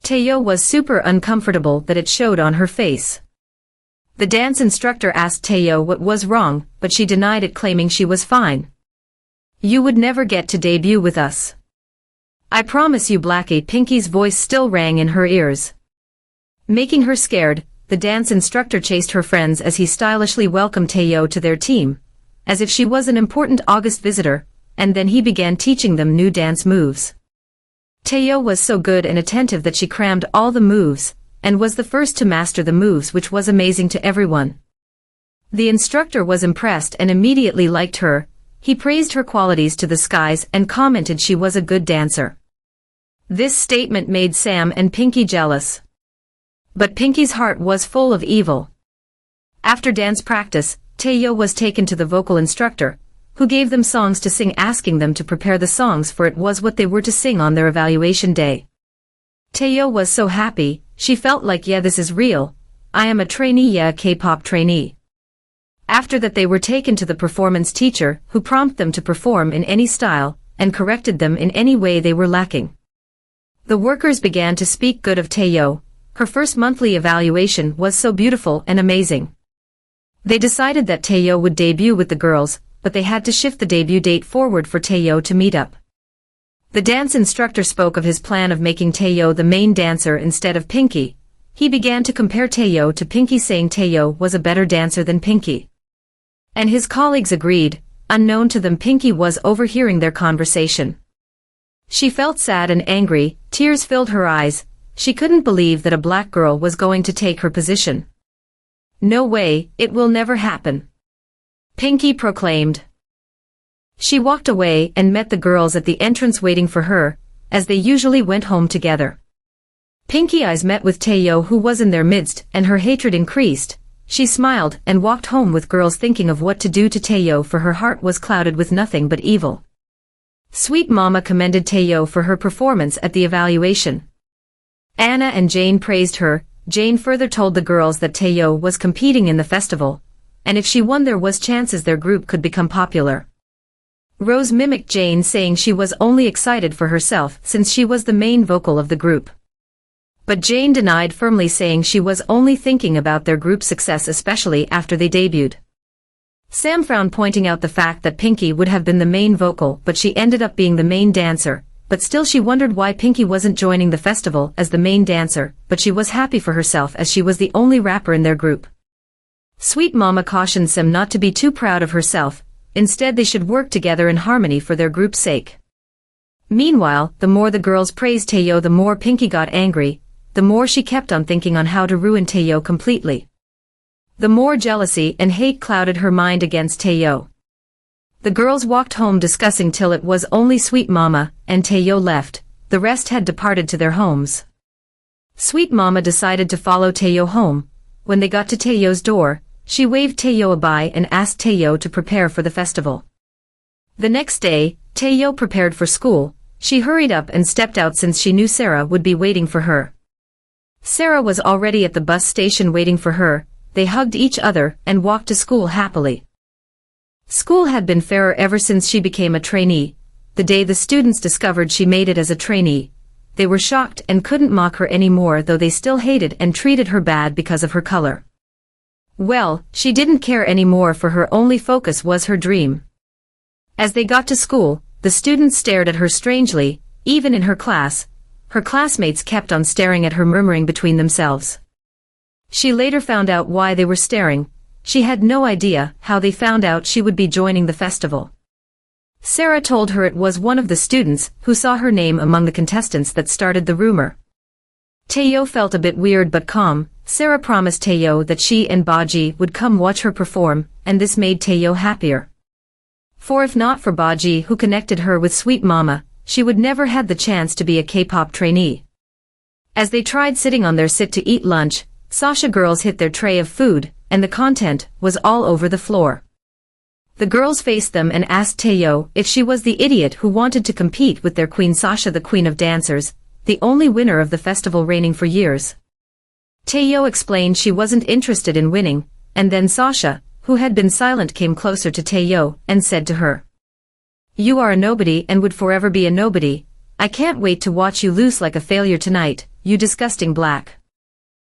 Taeyeo was super uncomfortable that it showed on her face. The dance instructor asked Taeyeo what was wrong, but she denied it, claiming she was fine. "You would never get to debut with us. I promise you." Blackie Pinky's voice still rang in her ears. Making her scared, the dance instructor chased her friends as he stylishly welcomed Taeyeo to their team, as if she was an important August visitor, and then he began teaching them new dance moves. Taeyeo was so good and attentive that she crammed all the moves, and was the first to master the moves, which was amazing to everyone. The instructor was impressed and immediately liked her. He praised her qualities to the skies and commented she was a good dancer. This statement made Sam and Pinky jealous. But Pinky's heart was full of evil. After dance practice, Taeyeo was taken to the vocal instructor, who gave them songs to sing, asking them to prepare the songs, for it was what they were to sing on their evaluation day. Taeyeo was so happy, she felt like, yeah, this is real. I am a trainee, yeah, K-pop trainee. After that, they were taken to the performance teacher, who prompted them to perform in any style, and corrected them in any way they were lacking. The workers began to speak good of Taeyeo. Her first monthly evaluation was so beautiful and amazing. They decided that Taeyeo would debut with the girls, but they had to shift the debut date forward for Taeyeo to meet up. The dance instructor spoke of his plan of making Taeyeo the main dancer instead of Pinky. He began to compare Taeyeo to Pinky, saying Taeyeo was a better dancer than Pinky. And his colleagues agreed. Unknown to them, Pinky was overhearing their conversation. She felt sad and angry, tears filled her eyes. She couldn't believe that a black girl was going to take her position. "No way, it will never happen," Pinky proclaimed. She walked away and met the girls at the entrance waiting for her, as they usually went home together. Pinky's eyes met with Taeyeo, who was in their midst, and her hatred increased. She smiled and walked home with girls, thinking of what to do to Taeyeo, for her heart was clouded with nothing but evil. Sweet Mama commended Taeyeo for her performance at the evaluation. Anna and Jane praised her. Jane further told the girls that Taeyeo was competing in the festival, and if she won there was chances their group could become popular. Rose mimicked Jane, saying she was only excited for herself since she was the main vocal of the group. But Jane denied firmly, saying she was only thinking about their group's success, especially after they debuted. Sam frowned, pointing out the fact that Pinky would have been the main vocal, but she ended up being the main dancer. But still, she wondered why Pinky wasn't joining the festival as the main dancer, but she was happy for herself as she was the only rapper in their group. Sweet Mama cautioned Sam not to be too proud of herself. Instead, they should work together in harmony for their group's sake. Meanwhile, the more the girls praised Taeyeo, the more Pinky got angry. The more she kept on thinking on how to ruin Taeyeo completely. The more jealousy and hate clouded her mind against Taeyeo. The girls walked home discussing till it was only Sweet Mama and Taeyeo left. The rest had departed to their homes. Sweet Mama decided to follow Taeyeo home. When they got to Taeyeo's door, she waved Taeyeo a bye and asked Taeyeo to prepare for the festival. The next day, Taeyeo prepared for school. She hurried up and stepped out since she knew Sarah would be waiting for her. Sarah was already at the bus station waiting for her. They hugged each other and walked to school happily. School had been fairer ever since she became a trainee. The day the students discovered she made it as a trainee, they were shocked and couldn't mock her anymore, though they still hated and treated her bad because of her color. Well, she didn't care anymore, for her only focus was her dream. As they got to school, the students stared at her strangely. Even in her class, her classmates kept on staring at her, murmuring between themselves. She later found out why they were staring. She had no idea how they found out she would be joining the festival. Sarah told her it was one of the students who saw her name among the contestants that started the rumor. Taeyeo felt a bit weird but calm. Sarah promised Taeyeo that she and Baji would come watch her perform, and this made Taeyeo happier. For if not for Baji, who connected her with Sweet Mama, she would never had the chance to be a K-pop trainee. As they tried sitting on their sit to eat lunch, Sasha girls hit their tray of food, and the content was all over the floor. The girls faced them and asked Taeyeo if she was the idiot who wanted to compete with their queen Sasha, the queen of dancers, the only winner of the festival, reigning for years. Taeyeo explained she wasn't interested in winning, and then Sasha, who had been silent, came closer to Taeyeo and said to her, "You are a nobody and would forever be a nobody. I can't wait to watch you lose like a failure tonight." you disgusting black.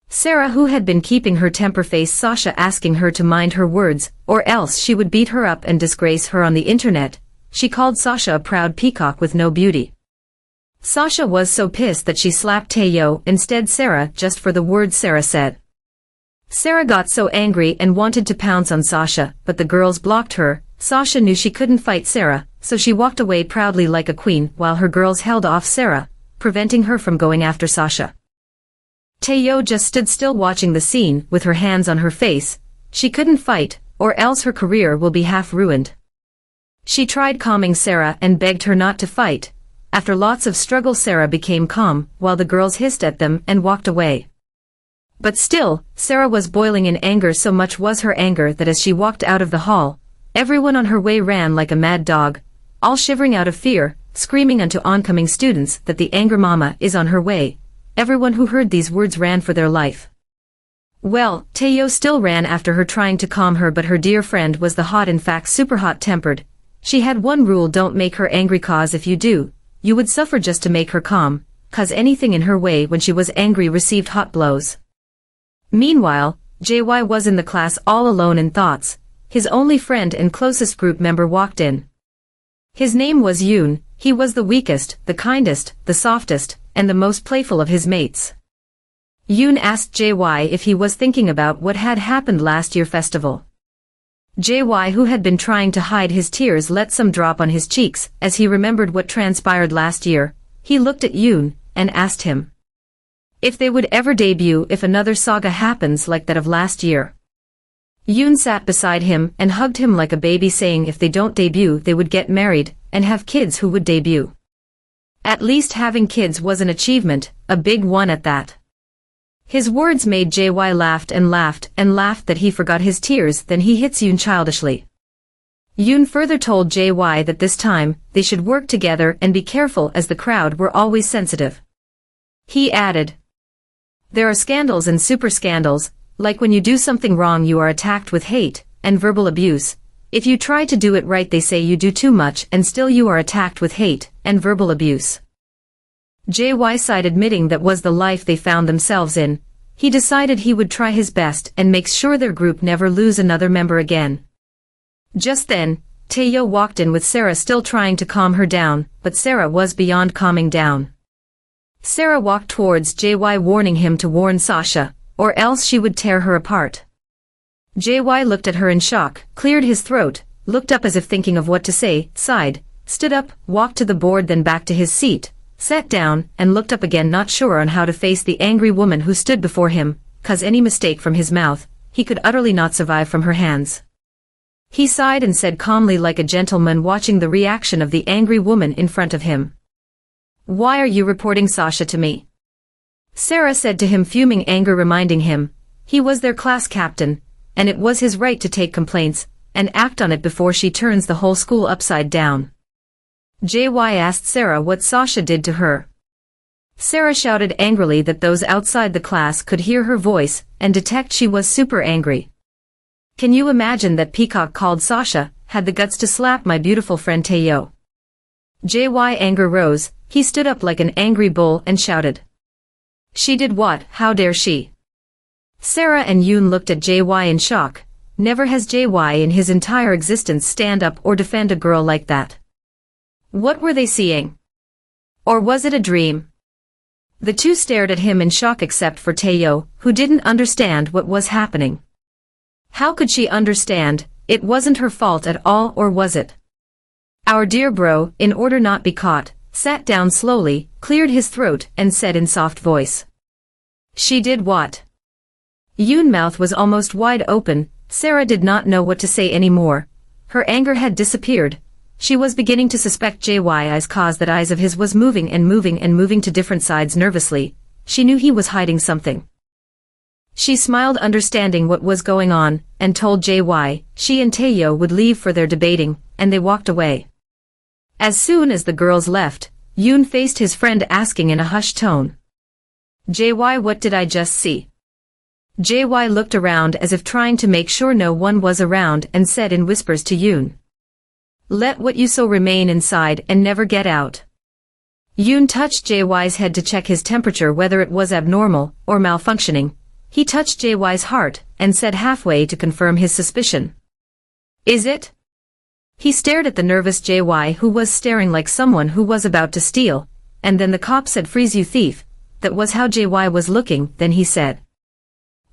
Sarah, who had been keeping her temper, faced Sasha, asking her to mind her words, or else she would beat her up and disgrace her on the internet. She called Sasha a proud peacock with no beauty. Sasha was so pissed that she slapped Taeyo instead Sarah just for the words Sarah said. Sarah got so angry and wanted to pounce on Sasha, but the girls blocked her. Sasha knew she couldn't fight Sarah, so she walked away proudly like a queen while her girls held off Sarah, preventing her from going after Sasha. Taeyo just stood still watching the scene with her hands on her face. She couldn't fight, or else her career will be half ruined. She tried calming Sarah and begged her not to fight. After lots of struggle, Sarah became calm, while the girls hissed at them and walked away. But still, Sarah was boiling in anger. So much was her anger that as she walked out of the hall, everyone on her way ran like a mad dog, all shivering out of fear, screaming unto oncoming students that the anger mama is on her way. Everyone who heard these words ran for their life. Well, Taeyo still ran after her, trying to calm her, but her dear friend was the hot, in fact super hot-tempered. She had one rule: don't make her angry, cause if you do, you would suffer. Just to make her calm, cause anything in her way when she was angry received hot blows. Meanwhile, JY was in the class all alone in thoughts. His only friend and closest group member walked in. His name was Yoon. He was the weakest, the kindest, the softest, and the most playful of his mates. Yoon asked JY if he was thinking about what had happened last year festival. JY, who had been trying to hide his tears, let some drop on his cheeks as he remembered what transpired last year. He looked at Yoon and asked him if they would ever debut if another saga happens like that of last year. Yoon sat beside him and hugged him like a baby, saying if they don't debut they would get married and have kids who would debut. At least having kids was an achievement, a big one at that. His words made JY laughed and laughed and laughed that he forgot his tears. Then he hits Yoon childishly. Yoon further told JY that this time they should work together and be careful as the crowd were always sensitive. He added, there are scandals and super scandals, like when you do something wrong you are attacked with hate and verbal abuse. If you try to do it right they say you do too much and still you are attacked with hate and verbal abuse. JY sighed, admitting that was the life they found themselves in. He decided he would try his best and make sure their group never lose another member again. Just then, Taeyo walked in with Sarah, still trying to calm her down, but Sarah was beyond calming down. Sarah walked towards JY, warning him to warn Sasha, or else she would tear her apart. JY looked at her in shock, cleared his throat, looked up as if thinking of what to say, sighed, stood up, walked to the board, then back to his seat, sat down, and looked up again, not sure on how to face the angry woman who stood before him, cause any mistake from his mouth, he could utterly not survive from her hands. He sighed and said calmly, like a gentleman watching the reaction of the angry woman in front of him, why are you reporting Sasha to me? Sarah said to him, fuming anger, reminding him he was their class captain, and it was his right to take complaints and act on it before she turns the whole school upside down. JY asked Sarah what Sasha did to her. Sarah shouted angrily that those outside the class could hear her voice and detect she was super angry. Can you imagine that peacock called Sasha had the guts to slap my beautiful friend Taeyo? JY anger rose. He stood up like an angry bull and shouted, she did what? How dare she? Sarah and Yoon looked at JY in shock. Never has JY in his entire existence stand up or defend a girl like that. What were they seeing? Or was it a dream? The two stared at him in shock, except for Taeyo, who didn't understand what was happening. How could she understand? It wasn't her fault at all, or was it? Our dear bro, in order not be caught, sat down slowly, cleared his throat, and said in soft voice, she did what? Yoon's mouth was almost wide open. Sarah did not know what to say anymore. Her anger had disappeared. She was beginning to suspect JY's cause. That eyes of his was moving and moving and moving to different sides nervously. She knew he was hiding something. She smiled, understanding what was going on, and told JY she and Taeyo would leave for their debating, and they walked away. As soon as the girls left, Yoon faced his friend, asking in a hushed tone, JY, what did I just see? JY looked around as if trying to make sure no one was around and said in whispers to Yoon, let what you saw remain inside and never get out. Yoon touched JY's head to check his temperature, whether it was abnormal or malfunctioning. He touched JY's heart and said halfway to confirm his suspicion. Is it? He stared at the nervous JY, who was staring like someone who was about to steal, and then the cop said, "Freeze, you thief." That was how JY was looking. Then he said,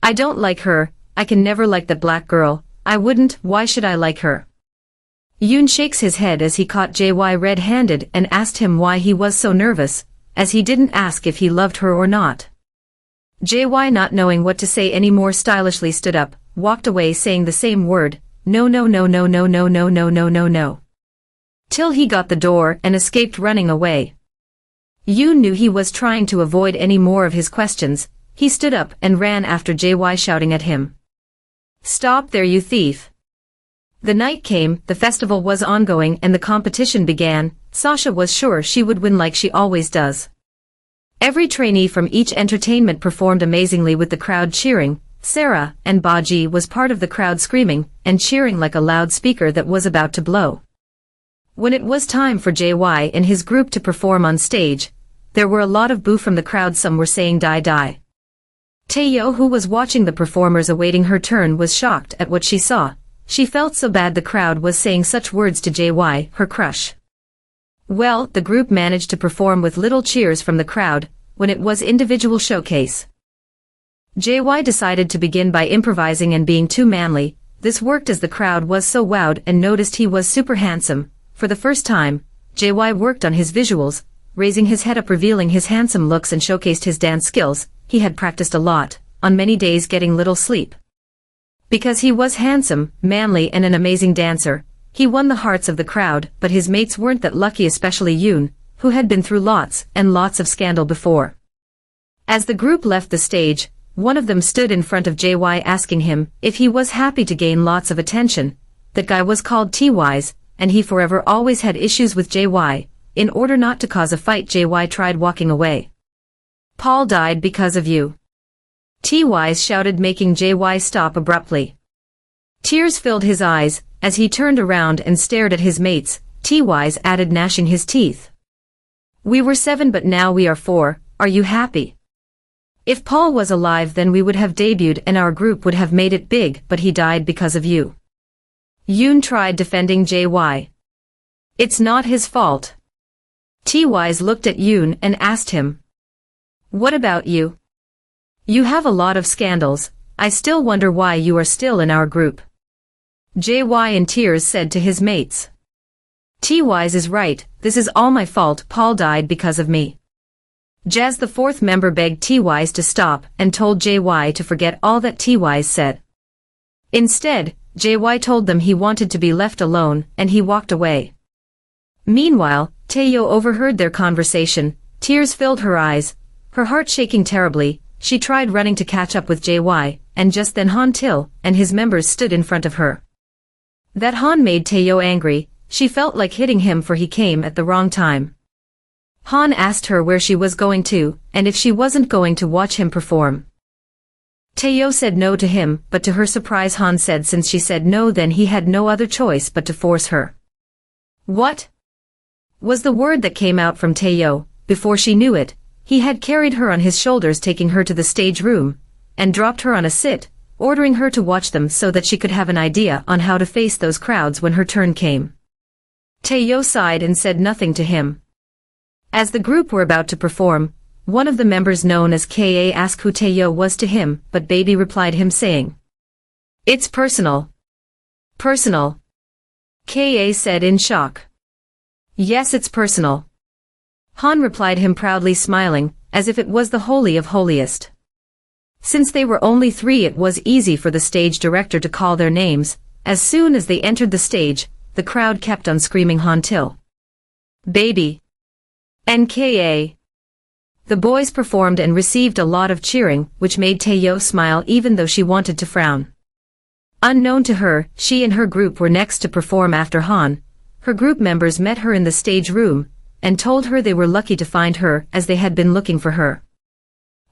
"I don't like her. I can never like that black girl. I wouldn't. Why should I like her?" Yoon shakes his head as he caught JY red-handed and asked him why he was so nervous, as he didn't ask if he loved her or not. JY, not knowing what to say anymore, stylishly stood up, walked away saying the same word, "No, no, no, no, no, no, no, no, no, no, no," till he got the door and escaped running away. Yoon knew he was trying to avoid any more of his questions. He stood up and ran after JY, shouting at him, "Stop there, you thief." The night came, the festival was ongoing and the competition began. Sasha was sure she would win like she always does. Every trainee from each entertainment performed amazingly with the crowd cheering. Sarah and Baji was part of the crowd, screaming and cheering like a loudspeaker that was about to blow. When it was time for JY and his group to perform on stage, there were a lot of boo from the crowd. Some were saying "die, die." Taeyo, who was watching the performers awaiting her turn, was shocked at what she saw. She felt so bad the crowd was saying such words to JY, her crush. Well, the group managed to perform with little cheers from the crowd. When it was individual showcase, JY decided to begin by improvising and being too manly. This worked as the crowd was so wowed and noticed he was super handsome. For the first time, JY worked on his visuals, raising his head up, revealing his handsome looks, and showcased his dance skills. He had practiced a lot, on many days getting little sleep. Because he was handsome, manly and an amazing dancer, he won the hearts of the crowd, but his mates weren't that lucky, especially Yoon, who had been through lots and lots of scandal before. As the group left the stage, one of them stood in front of JY asking him if he was happy to gain lots of attention. That guy was called T-Wise, and he forever always had issues with JY. In order not to cause a fight, JY tried walking away. "Paul died because of you," T-Wise shouted, making JY stop abruptly. Tears filled his eyes as he turned around and stared at his mates. T-Wise added, gnashing his teeth, "We were 7 but now we are 4, are you happy? If Paul was alive then we would have debuted and our group would have made it big, but he died because of you." Yoon tried defending JY. "It's not his fault." T-Wise looked at Yoon and asked him, "What about you? You have a lot of scandals. I still wonder why you are still in our group." JY in tears said to his mates, "T-Wise is right, this is all my fault. Paul died because of me." Jazz, the 4th member, begged T-Wise to stop and told JY to forget all that T-Wise said. Instead, JY told them he wanted to be left alone and he walked away. Meanwhile, Taeyo overheard their conversation. Tears filled her eyes, her heart shaking terribly. She tried running to catch up with JY, and just then Han Till and his members stood in front of her. That Han made Taeyo angry. She felt like hitting him, for he came at the wrong time. Han asked her where she was going to, and if she wasn't going to watch him perform. Taeyo said no to him, but to her surprise Han said since she said no then he had no other choice but to force her. "What?" was the word that came out from Taeyo. Before she knew it, he had carried her on his shoulders, taking her to the stage room, and dropped her on a sit, ordering her to watch them so that she could have an idea on how to face those crowds when her turn came. Taeyo sighed and said nothing to him. As the group were about to perform, one of the members known as Ka asked who Taeyo was to him, but Baby replied him saying, "It's personal." "Personal?" Ka said in shock. "Yes, it's personal." Han replied him proudly, smiling, as if it was the holy of holiest. Since they were only 3, it was easy for the stage director to call their names. As soon as they entered the stage, the crowd kept on screaming Han Till, Baby, and Ka. The boys performed and received a lot of cheering, which made Taeyo smile even though she wanted to frown. Unknown to her, she and her group were next to perform after Han. Her group members met her in the stage room, and told her they were lucky to find her as they had been looking for her.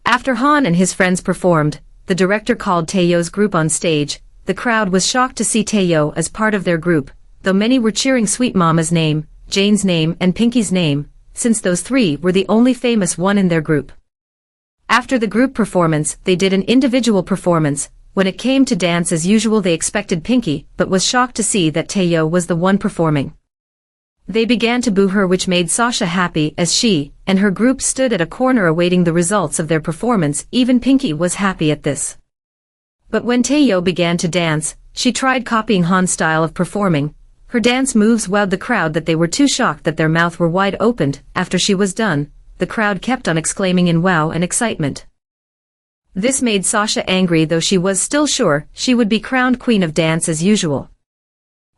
After Han and his friends performed, the director called Taeyo's group on stage. The crowd was shocked to see Taeyo as part of their group, though many were cheering Sweet Mama's name, Jane's name and Pinky's name. since those three were the only famous one in their group. After the group performance, they did an individual performance. When it came to dance as usual, they expected Pinky, but was shocked to see that Taeyo was the one performing. They began to boo her, which made Sasha happy, as she and her group stood at a corner awaiting the results of their performance. Even Pinky was happy at this. But when Taeyo began to dance, she tried copying Han's style of performing. Her dance moves wowed the crowd that they were too shocked that their mouth were wide opened. After she was done, the crowd kept on exclaiming in wow and excitement. This made Sasha angry, though she was still sure she would be crowned queen of dance as usual.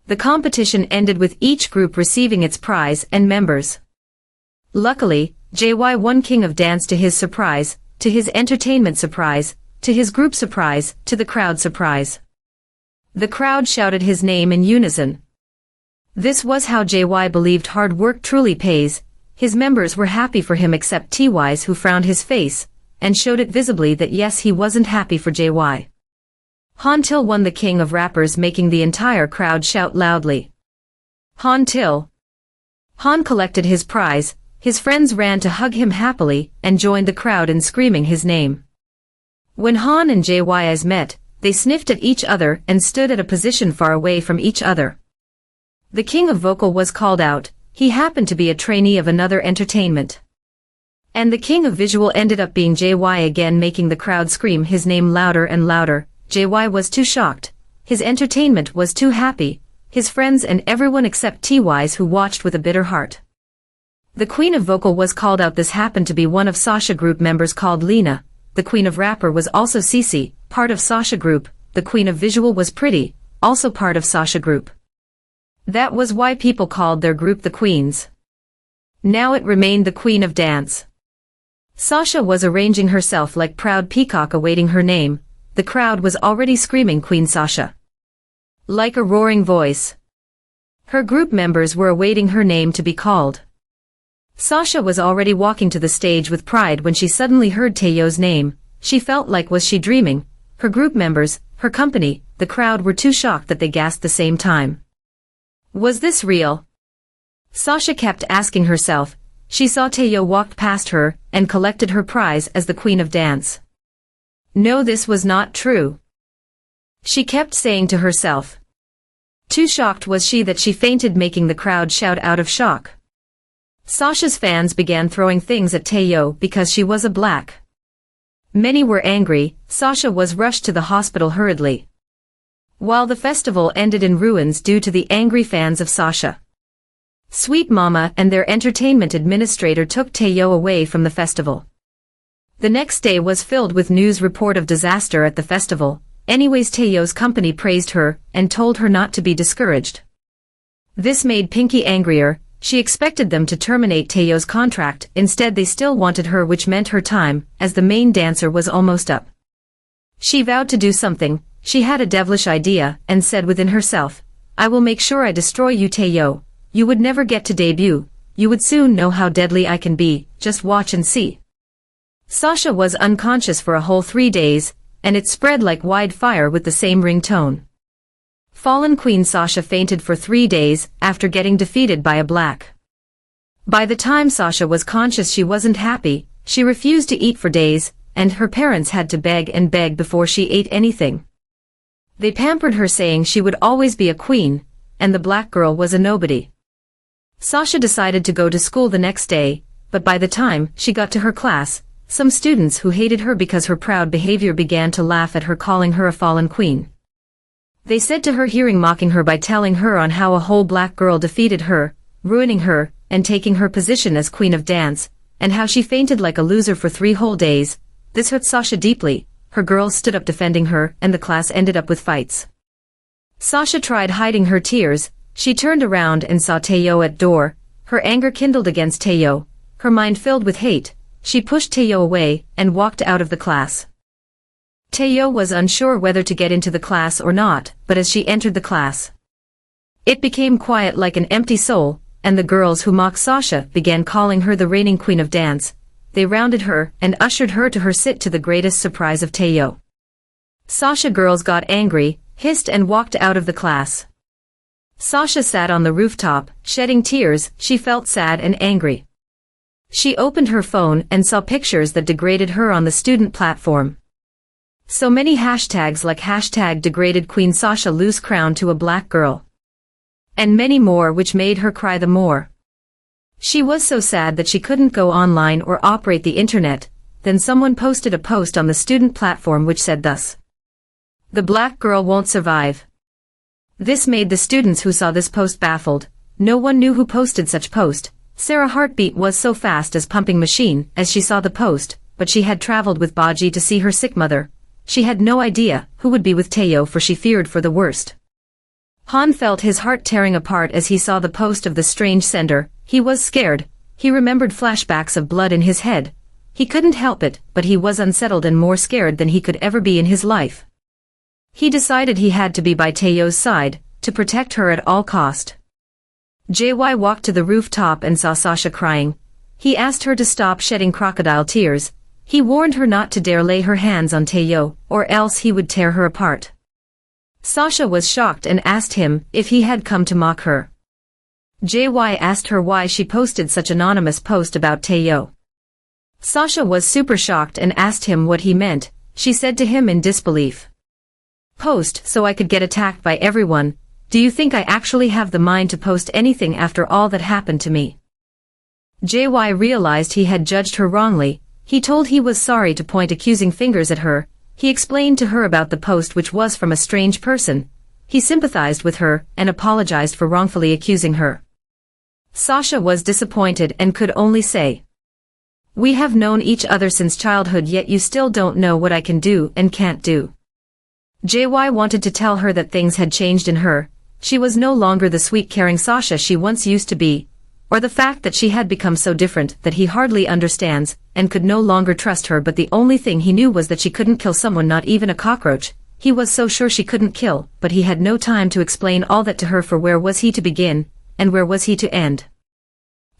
The competition ended with each group receiving its prize and members. Luckily, JY won king of dance, to his surprise, to his entertainment surprise, to his group surprise, to the crowd surprise. The crowd shouted his name in unison. This was how JY believed hard work truly pays. His members were happy for him except TY's, who frowned his face and showed it visibly that yes, he wasn't happy for JY. Han Till won the king of rappers, making the entire crowd shout loudly, Han Till. Han collected his prize. His friends ran to hug him happily and joined the crowd in screaming his name. When Han and JY's met, they sniffed at each other and stood at a position far away from each other. The king of vocal was called out. He happened to be a trainee of another entertainment. And the king of visual ended up being JY again, making the crowd scream his name louder and louder. JY was too shocked. His entertainment was too happy. His friends and everyone except TY's, who watched with a bitter heart. The queen of vocal was called out. This happened to be one of Sasha group members called Lena. The queen of rapper was also Cece, part of Sasha group. The queen of visual was Pretty, also part of Sasha group. That was why people called their group the Queens. Now it remained the queen of dance. Sasha was arranging herself like proud peacock awaiting her name. The crowd was already screaming Queen Sasha like a roaring voice. Her group members were awaiting her name to be called. Sasha was already walking to the stage with pride when she suddenly heard Taeyo's name. She felt like was she dreaming? Her group members, her company, the crowd were too shocked that they gasped the same time. Was this real? Sasha kept asking herself. She saw Taeyo walked past her and collected her prize as the queen of dance. No, this was not true. She kept saying to herself. Too shocked was she that she fainted, making the crowd shout out of shock. Sasha's fans began throwing things at Taeyo because she was a black. Many were angry. Sasha was rushed to the hospital hurriedly. While the festival ended in ruins due to the angry fans of Sasha. Sweet Mama and their entertainment administrator took Taeyo away from the festival. The next day was filled with news report of disaster at the festival. Anyways, Taeyo's company praised her and told her not to be discouraged. This made Pinky angrier. She expected them to terminate Taeyo's contract. Instead, they still wanted her, which meant her time as the main dancer was almost up. She vowed to do something. She had a devilish idea and said within herself, I will make sure I destroy you, Taeyo. You would never get to debut. You would soon know how deadly I can be. Just watch and see. Sasha was unconscious for a whole 3 days, and it spread like wildfire with the same ringtone. Fallen Queen Sasha fainted for 3 days after getting defeated by a black. By the time Sasha was conscious, she wasn't happy. She refused to eat for days, and her parents had to beg and beg before she ate anything. They pampered her, saying she would always be a queen, and the black girl was a nobody. Sasha decided to go to school the next day, but by the time she got to her class, some students who hated her because her proud behavior began to laugh at her, calling her a fallen queen. They said to her, hearing mocking her by telling her on how a whole black girl defeated her, ruining her, and taking her position as queen of dance, and how she fainted like a loser for 3 whole days. This hurt Sasha deeply. Her girls stood up defending her, and the class ended up with fights. Sasha tried hiding her tears. She turned around and saw Taeyo at door. Her anger kindled against Taeyo, her mind filled with hate. She pushed Taeyo away and walked out of the class. Taeyo was unsure whether to get into the class or not, but as she entered the class, it became quiet like an empty soul, and the girls who mocked Sasha began calling her the reigning queen of dance. They rounded her and ushered her to her seat, to the greatest surprise of Taeyo. Sasha girls got angry, hissed and walked out of the class. Sasha sat on the rooftop, shedding tears. She felt sad and angry. She opened her phone and saw pictures that degraded her on the student platform. So many hashtags like hashtag degraded Queen Sasha lose crown to a black girl. And many more which made her cry the more. She was so sad that she couldn't go online or operate the internet. Then someone posted a post on the student platform which said thus: "The black girl won't survive." This made the students who saw this post baffled. No one knew who posted such post. Sarah's heartbeat was so fast as pumping machine as she saw the post, but she had traveled with Baji to see her sick mother. She had no idea who would be with Tayo, for she feared for the worst. Han felt his heart tearing apart as he saw the post of the strange sender. He was scared. He remembered flashbacks of blood in his head. He couldn't help it, but he was unsettled and more scared than he could ever be in his life. He decided he had to be by Tayo's side, to protect her at all cost. JY walked to the rooftop and saw Sasha crying. He asked her to stop shedding crocodile tears. He warned her not to dare lay her hands on Tayo, or else he would tear her apart. Sasha was shocked and asked him if he had come to mock her. JY asked her why she posted such anonymous post about Tayo. Sasha was super shocked and asked him what he meant. She said to him in disbelief, "Post so I could get attacked by everyone. Do you think I actually have the mind to post anything after all that happened to me?" JY realized he had judged her wrongly. He told he was sorry to point accusing fingers at her. He explained to her about the post which was from a strange person. He sympathized with her and apologized for wrongfully accusing her. Sasha was disappointed and could only say, "We have known each other since childhood, yet you still don't know what I can do and can't do." JY wanted to tell her that things had changed in her. She was no longer the sweet caring Sasha she once used to be, or the fact that she had become so different that he hardly understands, and could no longer trust her. But the only thing he knew was that she couldn't kill someone, not even a cockroach. He was so sure she couldn't kill, but he had no time to explain all that to her, for where was he to begin, and where was he to end?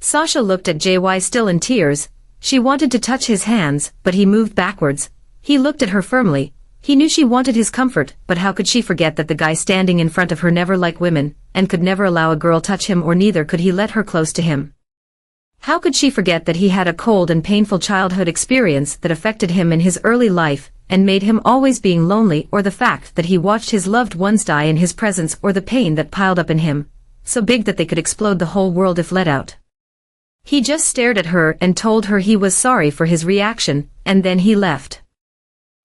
Sasha looked at JY still in tears. She wanted to touch his hands, but he moved backwards. He looked at her firmly. He knew she wanted his comfort, but how could she forget that the guy standing in front of her never liked women, and could never allow a girl touch him, or neither could he let her close to him. How could she forget that he had a cold and painful childhood experience that affected him in his early life, and made him always being lonely, or the fact that he watched his loved ones die in his presence, or the pain that piled up in him, so big that they could explode the whole world if let out. He just stared at her and told her he was sorry for his reaction, and then he left.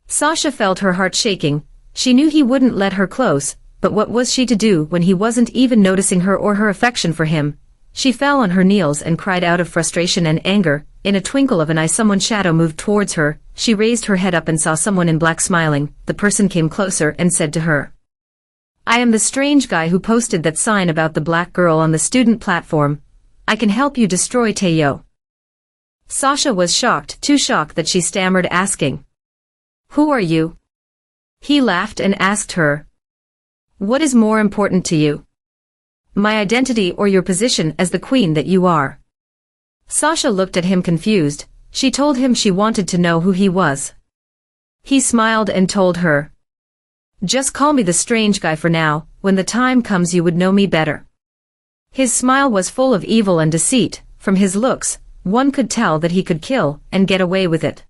Sasha felt her heart shaking. She knew he wouldn't let her close, but what was she to do when he wasn't even noticing her or her affection for him? She fell on her knees and cried out of frustration and anger. In a twinkle of an eye, someone's shadow moved towards her. She raised her head up and saw someone in black smiling. The person came closer and said to her, "I am the strange guy who posted that sign about the black girl on the student platform. I can help you destroy Tayo." Sasha was shocked, too shocked that she stammered, asking, "Who are you?" He laughed and asked her, "What is more important to you? My identity or your position as the queen that you are?" Sasha looked at him confused. She told him she wanted to know who he was. He smiled and told her, "Just call me the strange guy for now. When the time comes you would know me better." His smile was full of evil and deceit. From his looks, one could tell that he could kill and get away with it.